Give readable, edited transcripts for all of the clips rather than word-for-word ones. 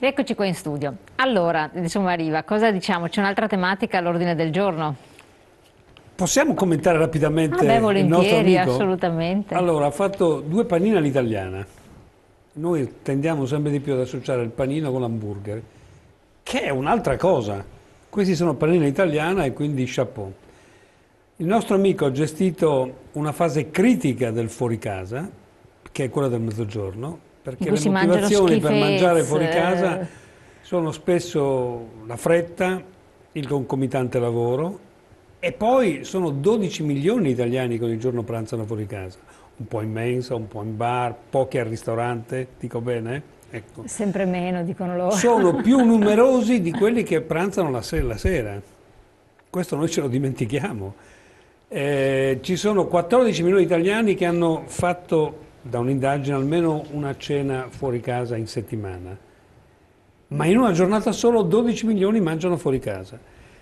Rieccoci qua in studio. Allora, insomma, Riva, cosa diciamo? C'è un'altra tematica all'ordine del giorno? Possiamo commentare Ah, rapidamente beh, il nostro volentieri, amico? assolutamente. Allora, ha fatto due panini all'italiana. Noi tendiamo sempre di più ad associare il panino con l'hamburger, che è un'altra cosa. Questi sono panini all'italiana e quindi chapeau. Il nostro amico ha gestito una fase critica del fuori casa, che è quella del mezzogiorno, In perché cui le si mangiano motivazioni per mangiare fuori casa schifezze. sono spesso la fretta, il concomitante lavoro e poi sono 12 milioni di italiani che ogni giorno pranzano fuori casa, un po' in mensa, un po' in bar, pochi al ristorante, dico bene? Ecco. Sempre meno, dicono loro. Sono più numerosi di quelli che pranzano la sera. Questo noi ce lo dimentichiamo. Ci sono 14 milioni di italiani che hanno fatto da un'indagine almeno una cena fuori casa in settimana, ma in una giornata solo 12 milioni mangiano fuori casa.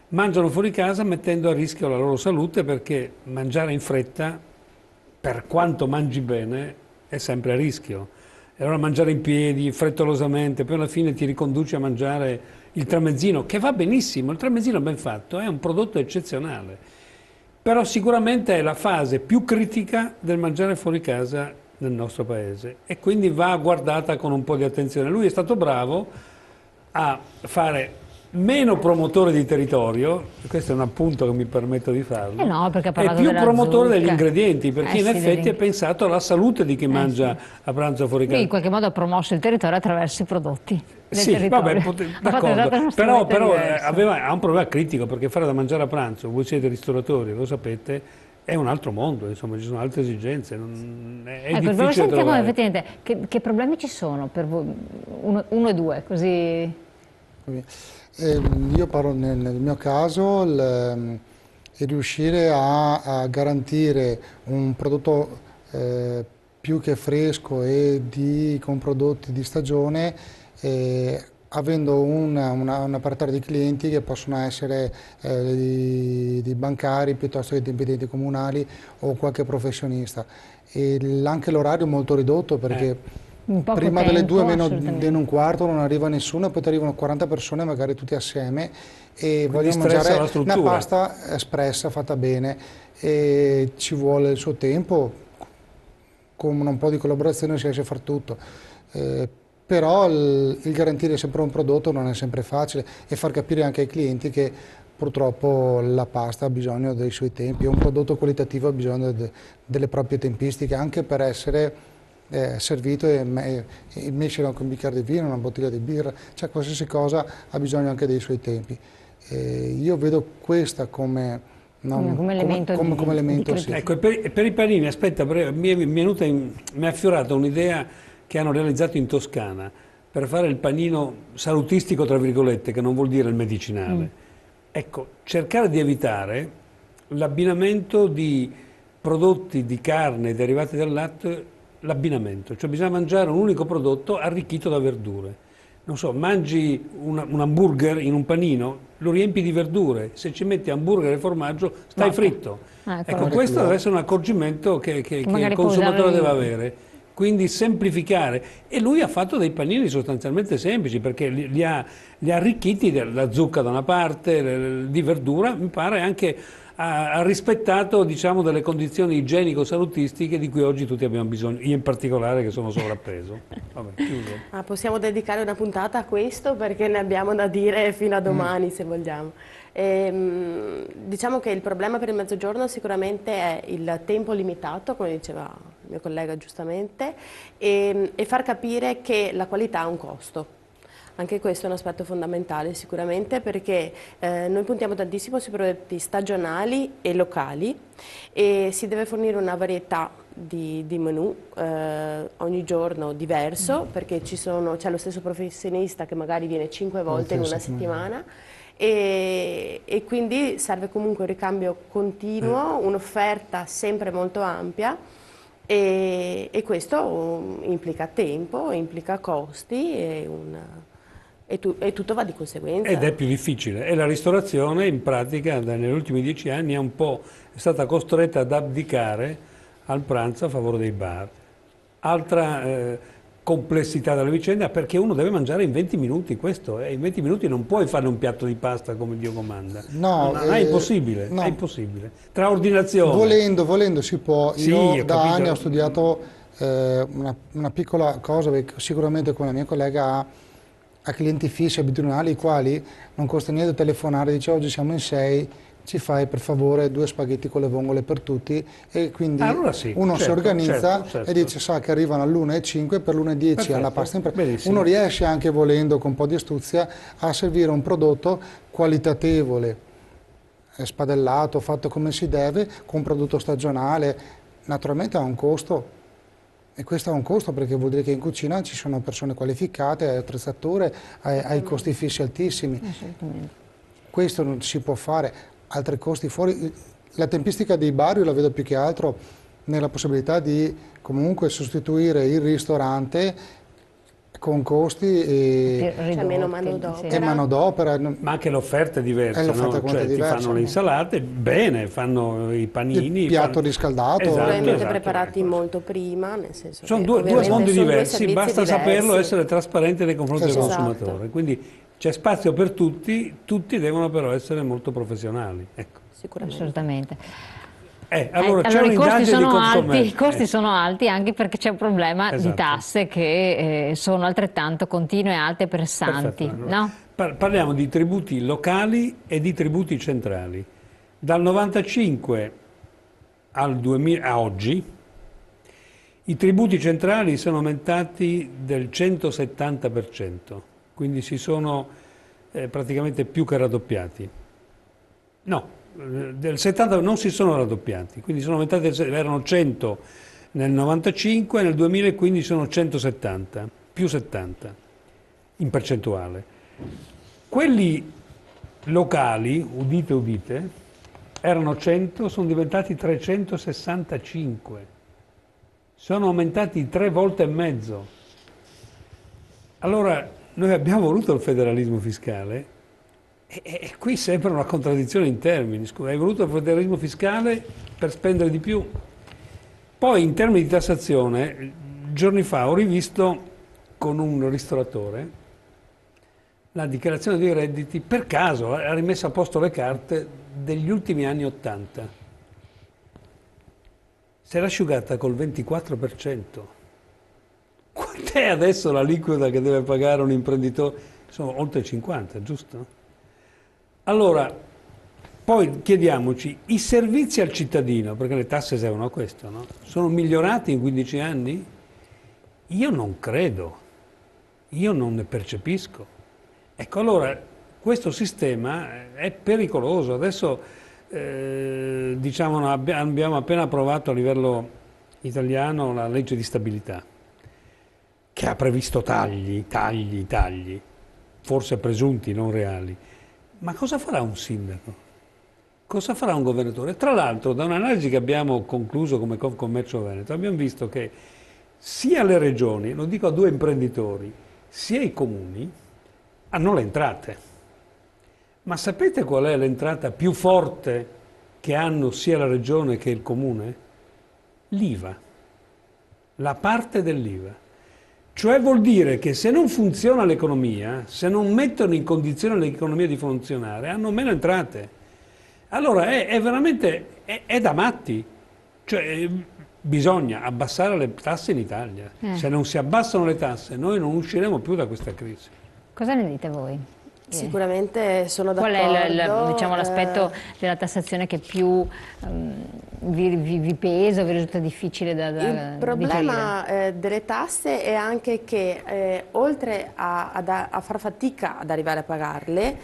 Mangiano fuori casa mettendo a rischio la loro salute perché mangiare in fretta, per quanto mangi bene, è sempre a rischio. E allora mangiare in piedi, frettolosamente, poi alla fine ti riconduci a mangiare il tramezzino, che va benissimo, il tramezzino ben fatto, è un prodotto eccezionale. Però sicuramente è la fase più critica del mangiare fuori casa nel nostro paese e quindi va guardata con un po' di attenzione. Lui è stato bravo a fare meno promotore di territorio, questo è un appunto che mi permetto di Eh farlo, no, perché ha e parlato più della promotore degli zucca. ingredienti, perché in Sì, effetti è pensato alla salute di chi mangia sì. a pranzo fuori Lui casa. in qualche modo ha promosso il territorio attraverso i prodotti del Sì, vabbè, territorio. Ha fatto d'accordo, esatto uno però, strumento diverso. ha un problema critico perché fare da mangiare a pranzo, voi siete ristoratori, lo sapete, è un altro mondo, insomma, ci sono altre esigenze, è Ecco, però difficile sentiamo trovare. effettivamente che problemi ci sono per voi, uno e due, così. Io parlo nel mio caso, il riuscire a garantire un prodotto più che fresco e con prodotti di stagione, avendo una parterre di clienti che possono essere di bancari piuttosto che di dipendenti comunali o qualche professionista. E anche l'orario è molto ridotto Eh, perché In poco prima delle 2 tempo, meno un assolutamente. quarto non arriva nessuno e poi ti arrivano 40 persone magari tutti assieme e quindi vogliono stressa mangiare la una struttura. pasta espressa, fatta bene e ci vuole il suo tempo, con un po' di collaborazione si riesce a fare tutto. Eh, Però il garantire sempre un prodotto non è sempre facile e far capire anche ai clienti che purtroppo la pasta ha bisogno dei suoi tempi, un prodotto qualitativo ha bisogno delle proprie tempistiche anche per essere servito e mescere anche un bicchiere di vino, una bottiglia di birra, cioè qualsiasi cosa ha bisogno anche dei suoi tempi. Io vedo questa come, Come elemento come di elemento, sì. criticità. Ecco, e per i panini, aspetta, mi è affiorata un'idea che hanno realizzato in Toscana per fare il panino salutistico, tra virgolette, che non vuol dire il medicinale. Ecco, cercare di evitare l'abbinamento di prodotti di carne derivati dal latte, l'abbinamento, cioè bisogna mangiare un unico prodotto arricchito da verdure. Non so, mangi un hamburger in un panino, lo riempi di verdure, se ci metti hamburger e formaggio stai Basta. fritto. Ecco, Quello Magari questo deve quello- essere un accorgimento che il magari può consumatore deve usare. avere. Quindi semplificare. E lui ha fatto dei panini sostanzialmente semplici perché li ha arricchiti della zucca da una parte, di verdura, mi pare anche ha rispettato diciamo, delle condizioni igienico-salutistiche di cui oggi tutti abbiamo bisogno, io in particolare che sono sovrappeso. Vabbè, chiuso. Possiamo dedicare una puntata a questo perché ne abbiamo da dire fino a domani se vogliamo. Diciamo che il problema per il mezzogiorno sicuramente è il tempo limitato, come diceva il mio collega giustamente, e far capire che la qualità ha un costo. Anche questo è un aspetto fondamentale sicuramente perché noi puntiamo tantissimo sui prodotti stagionali e locali e si deve fornire una varietà di menù ogni giorno diverso perché c'è lo stesso professionista che magari viene 5 volte in una settimana e quindi serve comunque un ricambio continuo, un'offerta sempre molto ampia e questo implica tempo, implica costi e tutto va di conseguenza. Ed è più difficile. E la ristorazione in pratica negli ultimi 10 anni è stata costretta ad abdicare al pranzo a favore dei bar. Altra complessità della vicenda, perché uno deve mangiare in 20 minuti, questo, in 20 minuti non puoi fare un piatto di pasta come Dio comanda. No, è impossibile, no. è impossibile. Tra ordinazione... Volendo si può. Sì, Io ho da capito. anni ho studiato una piccola cosa, perché sicuramente come la mia collega ha clienti fissi abitudinali, i quali non costa niente telefonare, dice oggi siamo in 6, ci fai per favore 2 spaghetti con le vongole per tutti, e quindi Allora sì, uno si certo, organizza certo. e dice sa che arrivano all'1:05, per l'1:10 alla pasta in benissimo. uno riesce anche volendo con un po' di astuzia a servire un prodotto qualitatevole, spadellato, fatto come si deve, con un prodotto stagionale. Naturalmente ha un costo, e questo ha un costo perché vuol dire che in cucina ci sono persone qualificate, attrezzature, ai costi fissi altissimi. Questo non si può fare, altri costi fuori. La tempistica dei bar io la vedo più che altro nella possibilità di comunque sostituire il ristorante con costi e meno manodopera. e manodopera. Ma anche l'offerta è diversa, l'offerta no? Cioè, ti diversa. fanno le insalate, bene, fanno i panini. Il piatto riscaldato. Probabilmente preparati molto prima, nel senso sono che due mondi sono due diversi, servizi basta diversi. saperlo, essere trasparenti nei confronti del Esatto. consumatore. Quindi c'è spazio per tutti, tutti devono però essere molto professionali. Ecco. Sicuramente. Assolutamente. Allora c'è Allora, i costi un'indagine di sono alti, Confcommercio. i costi sono alti anche perché c'è un problema di Esatto. tasse che sono altrettanto continue, alte e pressanti. Perfetto, allora, No? parliamo di tributi locali e di tributi centrali. Dal 95 al 2000, a oggi i tributi centrali sono aumentati del 170%, quindi si sono praticamente più che raddoppiati. No, del 70 non si sono raddoppiati, quindi sono aumentati, erano 100 nel 95, nel 2015 sono 170, più 70 in percentuale. Quelli locali, udite udite, erano 100, sono diventati 365. Sono aumentati 3 volte e mezzo. Allora, noi abbiamo voluto il federalismo fiscale e qui sembra una contraddizione in termini. Scusa, hai voluto il federalismo fiscale per spendere di più. Poi, in termini di tassazione, giorni fa ho rivisto con un ristoratore la dichiarazione dei redditi, per caso ha rimesso a posto le carte degli ultimi anni 80. Si era asciugata col 24%. Quant'è adesso l'aliquota che deve pagare un imprenditore? Sono oltre 50, giusto? Allora, poi chiediamoci, i servizi al cittadino, perché le tasse servono a questo, no? Sono migliorati in 15 anni? Io non credo, io non ne percepisco. Ecco, allora, questo sistema è pericoloso. Adesso, diciamo, abbiamo appena approvato a livello italiano la legge di stabilità, che ha previsto tagli, forse presunti, non reali. Ma cosa farà un sindaco? Cosa farà un governatore? Tra l'altro, da un'analisi che abbiamo concluso come Confcommercio Veneto, abbiamo visto che sia le regioni, lo dico a 2 imprenditori, sia i comuni hanno le entrate. Ma sapete qual è l'entrata più forte che hanno sia la regione che il comune? L'IVA, la parte dell'IVA. Cioè vuol dire che se non funziona l'economia, se non mettono in condizione l'economia di funzionare, hanno meno entrate. Allora è veramente è da matti. Cioè, bisogna abbassare le tasse in Italia. Se non si abbassano le tasse noi non usciremo più da questa crisi. Cosa ne dite voi? Sicuramente sono d'accordo. Qual è diciamo, l'aspetto della tassazione che più vi pesa, vi risulta difficile da Il problema delle tasse è anche che oltre a far fatica ad arrivare a pagarle,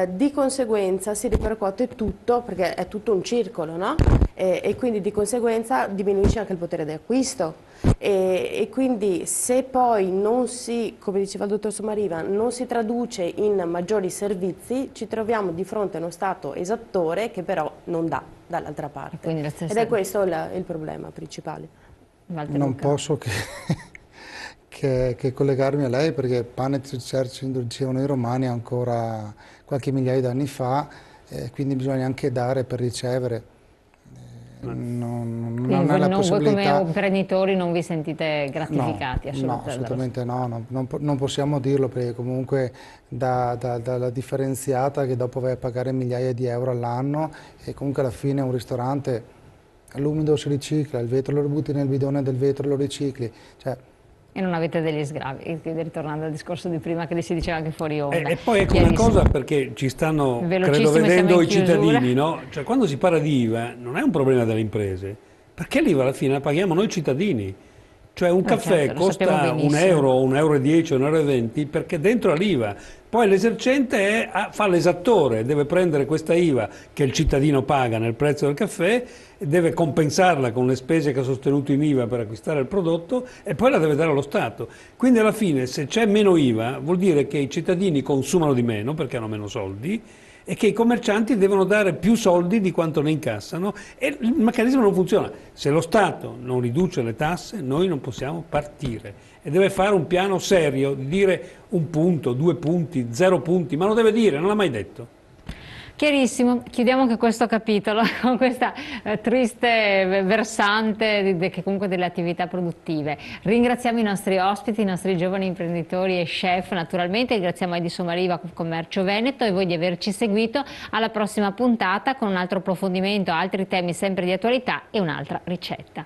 di conseguenza si ripercuote tutto, perché è tutto un circolo, no? E quindi di conseguenza diminuisce anche il potere di acquisto. E quindi se poi non si, come diceva il dottor Sommariva, non si traduce in maggiori servizi, ci troviamo di fronte a uno Stato esattore che però non dà dall'altra parte. Ed è questo il problema principale. Non posso che collegarmi a lei, perché pane e cerci introducevano i romani ancora qualche migliaio di anni fa, quindi bisogna anche dare per ricevere. non Quindi è la voi possibilità. come imprenditori non vi sentite gratificati? No, assolutamente no, non possiamo dirlo, perché comunque dalla differenziata che dopo vai a pagare migliaia di euro all'anno, e comunque alla fine un ristorante, l'umido si ricicla, il vetro lo butti nel bidone del vetro e lo ricicli, cioè, E non avete degli sgravi, ritornando al discorso di prima che si diceva anche fuori onda. E poi ecco una cosa, perché ci stanno, credo, Velocissimo, vedendo siamo i in chiusura. cittadini, no? Cioè, quando si parla di IVA non è un problema delle imprese, perché l'IVA alla fine la paghiamo noi cittadini. Cioè un caffè certo, lo sappiamo costa benissimo. €1, €1,10, €1,20 perché dentro ha l'IVA. Poi l'esercente fa l'esattore, deve prendere questa IVA che il cittadino paga nel prezzo del caffè, deve compensarla con le spese che ha sostenuto in IVA per acquistare il prodotto e poi la deve dare allo Stato. Quindi alla fine, se c'è meno IVA, vuol dire che i cittadini consumano di meno perché hanno meno soldi e che i commercianti devono dare più soldi di quanto ne incassano, e il meccanismo non funziona. Se lo Stato non riduce le tasse, noi non possiamo partire, e deve fare un piano serio di dire 1 punto, 2 punti, 0 punti, ma lo deve dire, non l'ha mai detto. Chiarissimo, chiudiamo anche questo capitolo con questa triste versante che comunque delle attività produttive. Ringraziamo i nostri ospiti, i nostri giovani imprenditori e chef naturalmente, ringraziamo Edison Mariva, Commercio Veneto, e voi di averci seguito. Alla prossima puntata con un altro approfondimento, altri temi sempre di attualità e un'altra ricetta.